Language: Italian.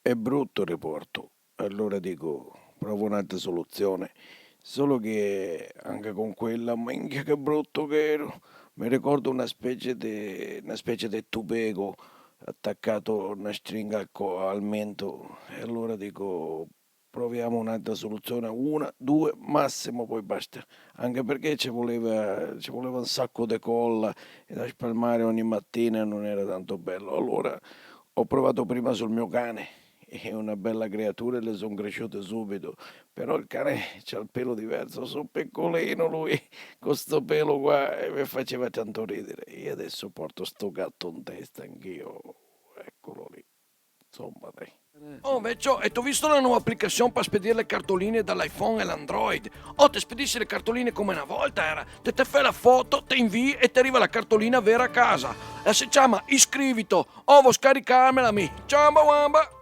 è brutto il riporto. Allora dico, provo un'altra soluzione. Solo che anche con quella, minchia che brutto che ero. Mi ricordo una specie di tupego attaccato a una stringa al mento. E allora dico, proviamo un'altra soluzione. Una, due, massimo, poi basta. Anche perché ci voleva un sacco di colla e da spalmare ogni mattina non era tanto bello. Allora ho provato prima sul mio cane, è una bella creatura e le sono cresciute subito, però il cane c'ha il pelo diverso, sono piccolino lui, con sto pelo qua, e mi faceva tanto ridere. E adesso porto sto gatto in testa anch'io, eccolo lì, insomma dai. Oh, Vecchio, e tu hai visto la nuova applicazione per spedire le cartoline dall'iPhone e l'Android? Oh, ti spedisci le cartoline come una volta era. Te fai la foto, te invii e ti arriva la cartolina vera a casa. E si chiama Iscrivito. Oh, vuoi scaricarmela mi? Ciao, wamba!